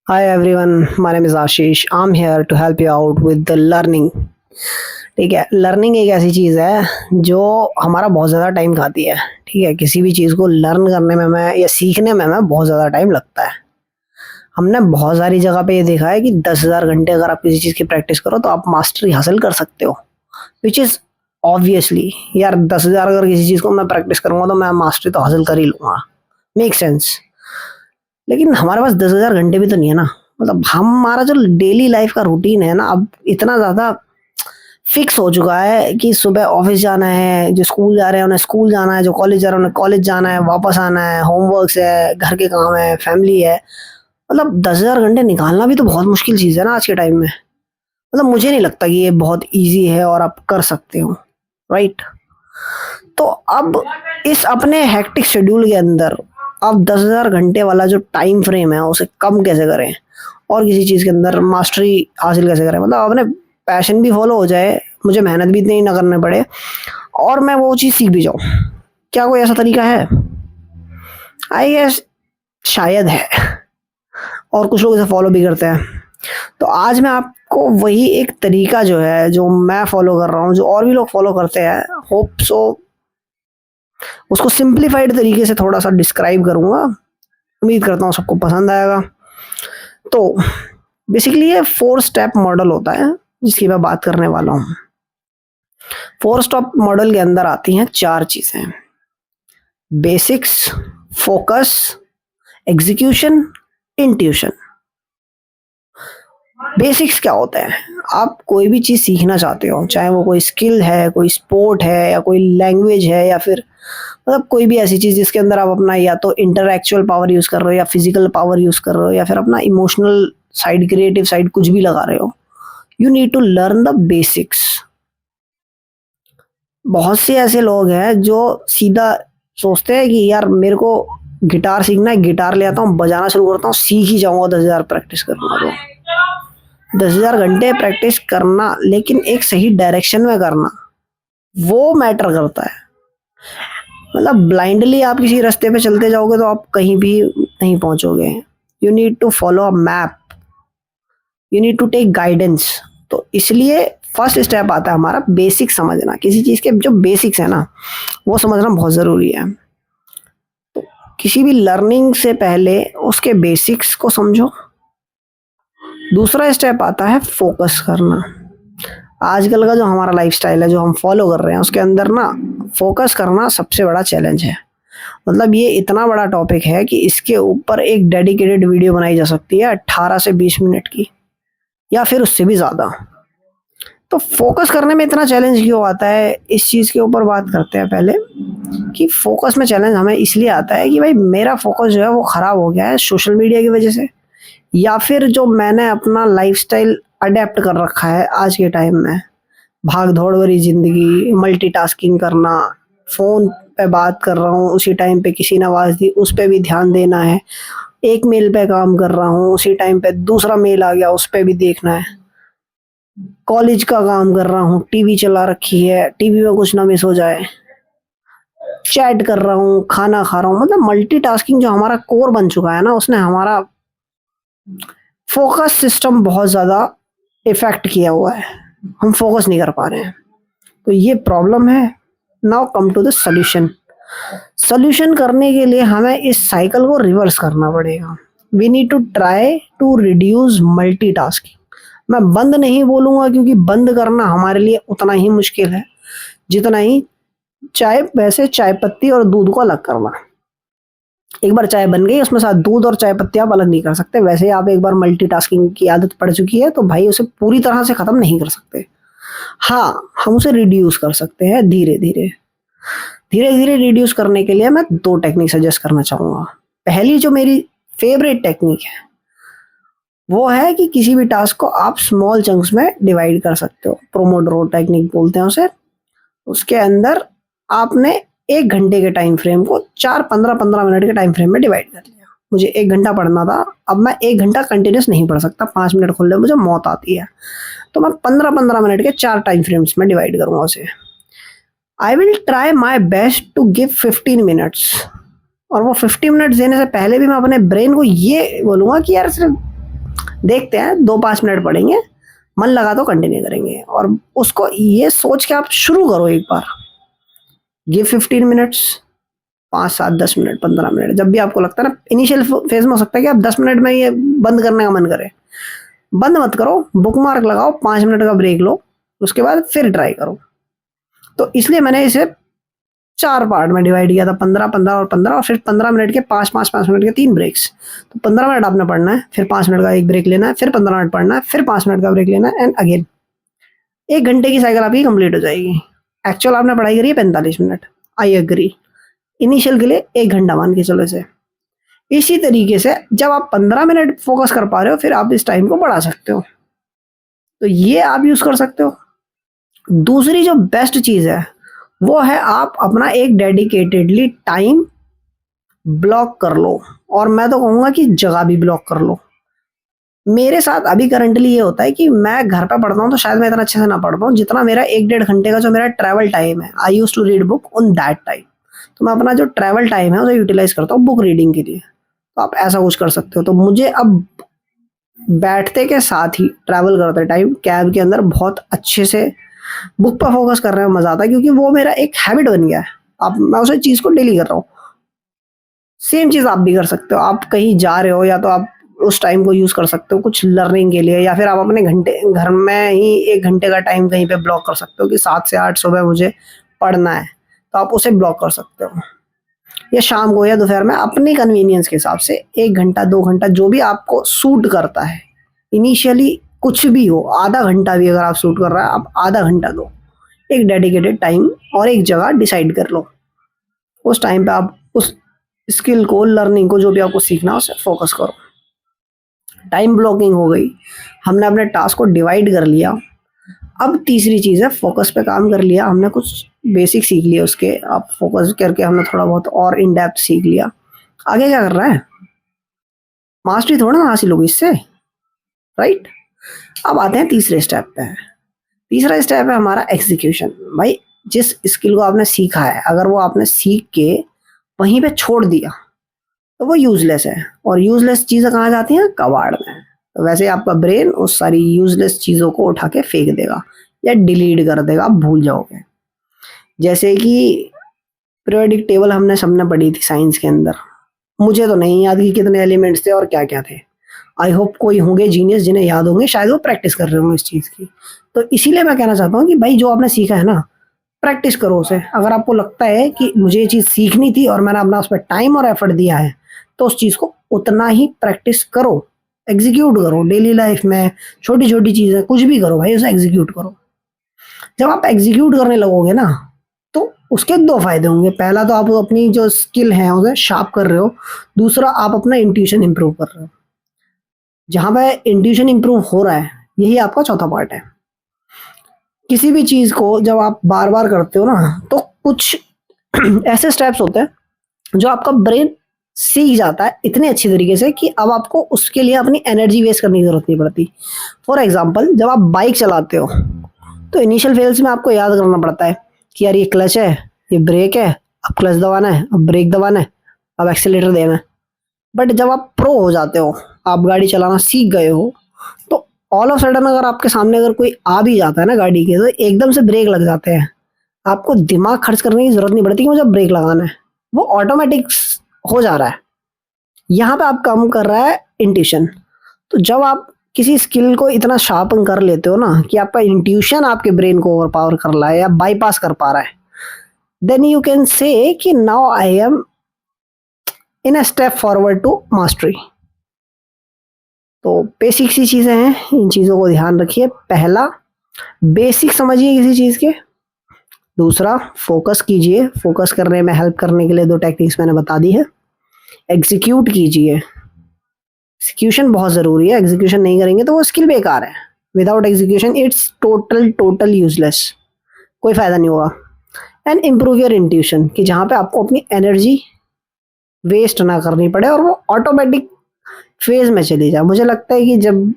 Hi everyone, my name is Ashish. I'm here to help you out with the learning. ठीक है, learning एक ऐसी चीज़ है जो हमारा बहुत ज़्यादा टाइम खाती है। ठीक है, किसी भी चीज़ को लर्न करने में मैं या सीखने में मैं बहुत ज़्यादा टाइम लगता है। हमने बहुत सारी जगह पे ये देखा है कि 10,000 घंटे अगर आप किसी चीज़ की प्रैक्टिस करो तो आप मास्टरी हासिल कर सकते हो। विच इज़ ऑब्वियसली यार 10,000 अगर किसी चीज़ को मैं प्रैक्टिस करूँगा तो मैं मास्टरी तो हासिल कर ही लूँगा। Make sense. लेकिन हमारे पास 10,000 घंटे भी तो नहीं है ना। मतलब हमारा जो डेली लाइफ का रूटीन है ना, अब इतना ज़्यादा फिक्स हो चुका है कि सुबह ऑफिस जाना है, जो स्कूल जा रहे हैं उन्हें स्कूल जाना है, जो कॉलेज जा रहे हैं उन्हें कॉलेज जाना है, वापस आना है, होमवर्क्स है, घर के काम है, फैमिली है। मतलब 10,000 घंटे निकालना भी तो बहुत मुश्किल चीज़ है ना आज के टाइम में। मतलब मुझे नहीं लगता कि ये बहुत ईज़ी है और आप कर सकते हो, राइट? तो अब इस अपने हेक्टिक शेड्यूल के अंदर आप 10,000 घंटे वाला जो टाइम फ्रेम है उसे कम कैसे करें और किसी चीज़ के अंदर मास्टरी हासिल कैसे करें, मतलब अपने पैशन भी फॉलो हो जाए, मुझे मेहनत भी इतनी ना करने पड़े और मैं वो चीज़ सीख भी जाऊँ। क्या कोई ऐसा तरीका है? आई गेस शायद है, और कुछ लोग इसे फॉलो भी करते हैं। तो आज मैं आपको वही एक तरीका जो है, जो मैं फॉलो कर रहा हूँ, जो और भी लोग फॉलो करते हैं, होप सो उसको सिंप्लीफाइड तरीके से थोड़ा सा डिस्क्राइब करूँगा। उम्मीद करता हूँ सबको पसंद आएगा। तो बेसिकली ये 4 स्टेप मॉडल होता है जिसकी मैं बात करने वाला हूँ। 4 स्टेप मॉडल के अंदर आती हैं 4 चीज़ें: basics, focus, execution, intuition. Basics क्या होता है? आप कोई भी चीज़ सीखना चाहते हो, चाहे वो कोई स्किल है, कोई स्पोर्ट है या कोई लैंग्वेज है या फिर मतलब कोई भी ऐसी चीज़ जिसके अंदर आप अपना या तो इंटेलेक्चुअल पावर यूज़ कर रहे हो या फिजिकल पावर यूज़ कर रहे हो या फिर अपना इमोशनल साइड, क्रिएटिव साइड कुछ भी लगा रहे हो, you need to learn the basics. बहुत से ऐसे लोग हैं जो सीधा सोचते हैं कि यार मेरे को गिटार सीखना है, गिटार ले आता हूँ, बजाना शुरू करता हूँ, सीख ही जाऊँगा, 10,000 प्रैक्टिस करूँगा तो। 10,000 घंटे प्रैक्टिस करना, लेकिन एक सही डायरेक्शन में करना, वो मैटर करता है। मतलब ब्लाइंडली आप किसी रास्ते पे चलते जाओगे तो आप कहीं भी नहीं पहुंचोगे। You need to follow a map, you need to take guidance. तो इसलिए फर्स्ट स्टेप आता है हमारा बेसिक समझना। किसी चीज़ के जो बेसिक्स है ना, वो समझना बहुत ज़रूरी है। किसी भी लर्निंग से पहले उसके बेसिक्स को समझो। दूसरा स्टेप आता है फोकस करना। आजकल का जो हमारा लाइफस्टाइल है, जो हम फॉलो कर रहे हैं, उसके अंदर ना फोकस करना सबसे बड़ा चैलेंज है। मतलब ये इतना बड़ा टॉपिक है कि इसके ऊपर एक डेडिकेटेड वीडियो बनाई जा सकती है 18 से 20 मिनट की, या फिर उससे भी ज़्यादा। तो फोकस करने में इतना चैलेंज क्यों आता है, इस चीज़ के ऊपर बात करते हैं पहले। कि फोकस में चैलेंज हमें इसलिए आता है कि भाई मेरा फोकस जो है वो ख़राब हो गया है सोशल मीडिया की वजह से, या फिर जो मैंने अपना लाइफस्टाइल अडेप्ट कर रखा है आज के टाइम में। भाग दौड़ भरी ज़िंदगी, मल्टीटास्किंग करना, फ़ोन पे बात कर रहा हूँ, उसी टाइम पे किसी ने आवाज़ दी, उस पे भी ध्यान देना है। एक मेल पे काम कर रहा हूँ, उसी टाइम पे दूसरा मेल आ गया, उस पे भी देखना है। कॉलेज का काम कर रहा हूँ, टीवी चला रखी है, टीवी में कुछ ना मिस हो जाए। चैट कर रहा हूँ, खाना खा रहा हूँ, मतलब मल्टीटास्किंग जो हमारा कोर बन चुका है ना, उसने हमारा फोकस सिस्टम बहुत ज़्यादा इफ़ेक्ट किया हुआ है। हम फोकस नहीं कर पा रहे हैं। तो ये प्रॉब्लम है। Now come to the solution. Solution करने के लिए हमें इस साइकिल को रिवर्स करना पड़ेगा। We need to try to reduce multitasking. मैं बंद नहीं बोलूँगा, क्योंकि बंद करना हमारे लिए उतना ही मुश्किल है जितना ही चाय, वैसे चाय पत्ती और दूध को अलग करना। एक बार चाय बन गई, उसमें साथ दूध और चाय पत्ती आप अलग नहीं कर सकते। वैसे ही आप एक बार मल्टीटास्किंग की आदत पड़ चुकी है तो भाई उसे पूरी तरह से ख़त्म नहीं कर सकते। हाँ, हम उसे रिड्यूस कर सकते हैं धीरे-धीरे। धीरे-धीरे रिड्यूस करने के लिए मैं 2 टेक्निक सजेस्ट करना चाहूँगा। पहली जो मेरी फ़ेवरेट टेक्निक है, वो है कि किसी भी टास्क को आप स्मॉल चंक्स में डिवाइड कर सकते हो। पोमोडोरो टेक्निक बोलते हैं उसे। उसके अंदर आपने 1 घंटे के टाइम फ्रेम को 4 15-15 मिनट के टाइम फ्रेम में डिवाइड कर लिया। मुझे 1 घंटा पढ़ना था, अब मैं 1 घंटा कंटिन्यूअस नहीं पढ़ सकता, 5 मिनट खोल ले मुझे मौत आती है। तो मैं 15-15 मिनट के 4 टाइम फ्रेम्स में डिवाइड करूँगा उसे। I will try my best to give 15 minutes. और वो 50 मिनट्स देने से पहले भी मैं अपने ब्रेन को ये बोलूँगा कि यार सिर्फ देखते हैं 2-5 मिनट पढ़ेंगे, मन लगा तो कंटिन्यू करेंगे। और उसको ये सोच के आप शुरू करो एक बार, गिव 15 मिनट्स, 5, 7, 10 मिनट, 15 मिनट, जब भी आपको लगता है ना। इनिशियल फेज में हो सकता है कि आप 10 मिनट में ये बंद करने का मन करे, बंद मत करो, बुक मार्क लगाओ, 5 मिनट का ब्रेक लो, उसके बाद फिर ट्राई करो। तो इसलिए मैंने इसे 4 पार्ट में डिवाइड किया था, 15, 15 और 15, और फिर 15 मिनट के 5-5 5 मिनट के 3 ब्रेक्स। तो 15 मिनट आपने पढ़ना है, फिर 5 मिनट का एक ब्रेक लेना है, फिर 15 मिनट पढ़ना है, फिर 5 मिनट का ब्रेक लेना है, एंड अगेन 1 घंटे की साइकिल आपकी कंप्लीट हो जाएगी। एक्चुअल आपने पढ़ाई करी है 45 मिनट, आई एग्री, इनिशियल के लिए 1 घंटा मान के चलो इसे। इसी तरीके से जब आप 15 मिनट फोकस कर पा रहे हो, फिर आप इस टाइम को बढ़ा सकते हो। तो ये आप यूज कर सकते हो। दूसरी जो बेस्ट चीज है वो है आप अपना एक डेडिकेटेडली टाइम ब्लॉक कर लो, और मैं तो कहूँगा कि जगह भी ब्लॉक कर लो। मेरे साथ अभी करंटली ये होता है कि मैं घर पे पढ़ता हूँ तो शायद मैं इतना अच्छे से ना पढ़ पाऊँ, जितना मेरा 1-1.5 घंटे का जो मेरा ट्रैवल टाइम है, I use to read book on that time. तो मैं अपना जो ट्रैवल टाइम है उसे यूटिलाइज करता हूँ बुक रीडिंग के लिए। तो आप ऐसा कुछ कर सकते हो। तो मुझे अब बैठते के साथ ही ट्रैवल करते टाइम कैब के अंदर बहुत अच्छे से बुक पर फोकस करने में मजा आता है, क्योंकि वो मेरा एक हैबिट बन गया है। अब मैं उस चीज को डेली कर रहा हूँ। सेम चीज आप भी कर सकते हो। आप कहीं जा रहे हो या तो आप उस टाइम को यूज कर सकते हो कुछ लर्निंग के लिए, या फिर आप अपने घंटे घर में ही 1 घंटे का टाइम कहीं पे ब्लॉक कर सकते हो कि 7 से 8 सुबह मुझे पढ़ना है, तो आप उसे ब्लॉक कर सकते हो। या शाम को या दोपहर में अपनी कन्वीनियंस के हिसाब से 1 घंटा 2 घंटा जो भी आपको सूट करता है। इनिशियली कुछ भी हो, आधा घंटा भी अगर आप सूट कर रहा है, आप आधा घंटा दो, एक डेडिकेटेड टाइम और एक जगह डिसाइड कर लो। उस टाइम पे आप उस स्किल को, लर्निंग को, जो भी आपको सीखना है उसे फोकस करो। टाइम ब्लॉकिंग हो गई, हमने अपने टास्क को डिवाइड कर लिया। अब तीसरी चीज़ है, फोकस पे काम कर लिया हमने, कुछ बेसिक सीख लिया उसके, अब फोकस करके हमने थोड़ा बहुत और इन डेप्थ सीख लिया। आगे क्या कर रहा है, मास्टरी थोड़ा ना हासिल होगी इससे, राइट। अब आते हैं तीसरे स्टेप पे। तीसरा स्टेप है हमारा एग्जीक्यूशन। भाई जिस स्किल को आपने सीखा है, अगर वो आपने सीख के वहीं पे छोड़ दिया तो वो यूजलेस है, और यूजलेस चीज़ें कहाँ जाती हैं, कबाड़ में। तो वैसे आपका ब्रेन उस सारी यूजलेस चीज़ों को उठा के फेंक देगा या डिलीट कर देगा, आप भूल जाओगे। जैसे कि पीरियोडिक टेबल हमने सबने पढ़ी थी साइंस के अंदर, मुझे तो नहीं याद कि कितने एलिमेंट्स थे और क्या क्या थे। आई होप कोई होंगे जीनियस जिन्हें याद होंगे, शायद वो प्रैक्टिस कर रहे होंगे इस चीज़ की। तो इसीलिए मैं कहना चाहता हूँ कि भाई जो आपने सीखा है ना, प्रैक्टिस करो उसे। अगर आपको लगता है कि मुझे ये चीज़ सीखनी थी और मैंने अपना उस पर टाइम और एफर्ट दिया है, तो उस चीज़ को उतना ही प्रैक्टिस करो, एग्जीक्यूट करो डेली लाइफ में। छोटी छोटी चीज़ें कुछ भी करो भाई, उसे एग्जीक्यूट करो। जब आप एग्जीक्यूट करने लगोगे ना, तो उसके 2 फायदे होंगे। पहला तो आप अपनी जो स्किल है उसे शार्प कर रहे हो, दूसरा आप अपना इंट्यूशन इंप्रूव कर रहे हो। जहां पे इंट्यूशन इंप्रूव हो रहा है, यही आपका चौथा पार्ट है। किसी भी चीज को जब आप बार बार करते हो ना, तो कुछ ऐसे स्टेप्स होते हैं जो आपका ब्रेन सीख जाता है इतने अच्छी तरीके से कि अब आपको उसके लिए अपनी एनर्जी वेस्ट करने की जरूरत नहीं पड़ती। फॉर एग्जाम्पल, जब आप बाइक चलाते हो तो इनिशियल फेज में आपको याद करना पड़ता है कि यार ये क्लच है, ये ब्रेक है, अब क्लच दबाना है, अब ब्रेक दबाना है, अब एक्सीलेटर देना है। बट जब आप प्रो हो जाते हो, आप गाड़ी चलाना सीख गए हो, तो ऑल ऑफ सडन अगर आपके सामने अगर कोई आ भी जाता है ना गाड़ी के, तो एकदम से ब्रेक लग जाते हैं। आपको दिमाग खर्च करने की जरूरत नहीं पड़ती कि मुझे ब्रेक लगाना है, वो ऑटोमेटिक हो जा रहा है। यहाँ पे आप कम कर रहा है इंट्यूशन। तो जब आप किसी स्किल को इतना शार्पन कर लेते हो ना कि आपका इंट्यूशन आपके ब्रेन को ओवर पावर कर रहा है या बाईपास कर पा रहा है, देन यू कैन से कि now I am in a step forward to mastery. तो बेसिक सी चीज़ें हैं, इन चीज़ों को ध्यान रखिए। पहला, बेसिक समझिए किसी चीज़ के। दूसरा, फोकस कीजिए। फोकस करने में हेल्प करने के लिए 2 टेक्निक्स मैंने बता दी है। एग्जीक्यूट कीजिए। एग्जीक्यूशन बहुत ज़रूरी है, एग्जीक्यूशन नहीं करेंगे तो वो स्किल बेकार है। Without execution it's total useless, कोई फ़ायदा नहीं होगा। एंड इम्प्रूव योर इंट्यूशन, कि जहाँ पे आपको अपनी एनर्जी वेस्ट ना करनी पड़े और वो ऑटोमेटिक फेज में चली जाए। मुझे लगता है कि जब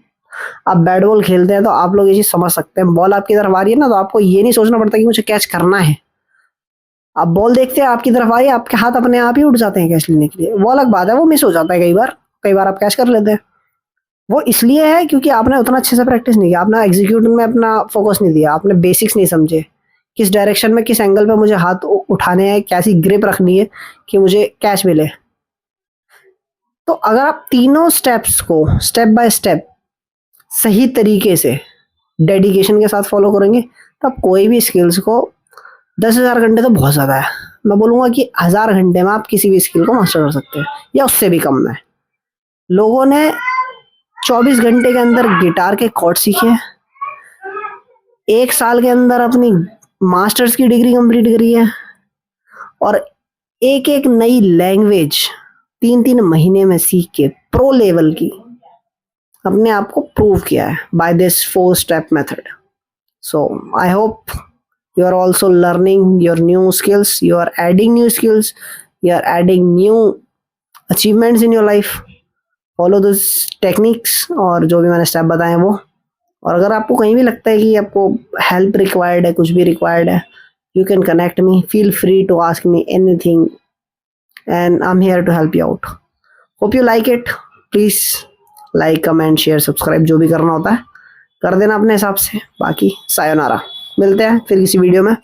आप बैट बॉल खेलते हैं तो आप लोग ये चीज़ समझ सकते हैं। बॉल आपकी तरफ आ रही है ना, तो आपको ये नहीं सोचना पड़ता कि मुझे कैच करना है। आप बॉल देखते हैं आपकी तरफ आ रही है, आपके हाथ अपने आप ही उठ जाते हैं कैच लेने के लिए। वो अलग बात है, वो मिस हो जाता है कई बार, कई बार आप कैच कर लेते हैं। वो इसलिए है क्योंकि आपने उतना अच्छे से प्रैक्टिस नहीं किया, आपने एग्जीक्यूट में अपना फोकस नहीं दिया, आपने बेसिक्स नहीं समझे, किस डायरेक्शन में किस एंगल पे मुझे हाथ उठाने हैं, कैसी ग्रिप रखनी है कि मुझे कैच मिले। तो अगर आप तीनों स्टेप्स को स्टेप बाय स्टेप सही तरीके से डेडिकेशन के साथ फॉलो करेंगे तो आप कोई भी स्किल्स को 10,000 घंटे तो बहुत ज़्यादा है, मैं बोलूँगा कि 1,000 घंटे में आप किसी भी स्किल को मास्टर कर सकते हैं या उससे भी कम में। लोगों ने 24 घंटे के अंदर गिटार के कॉर्ड सीखे, 1 साल के अंदर अपनी मास्टर्स की डिग्री कंप्लीट करी है और एक एक नई लैंग्वेज 3-3 महीने में सीख के प्रो लेवल की अपने आप को प्रूव किया है by this 4 step method. So I hope you are also learning your new skills, you are adding new skills, you are adding new achievements in your life. Follow this techniques और जो भी मैंने step बताए हैं वो। और अगर आपको कहीं भी लगता है कि आपको हेल्प रिक्वायर्ड है, कुछ भी रिक्वायर्ड है, you can connect me, feel free to ask me anything and I am here to help you out. Hope you like it. Please like, comment, share, subscribe जो भी करना होता है कर देना अपने हिसाब से। बाकी सायोनारा, मिलते हैं फिर किसी वीडियो में।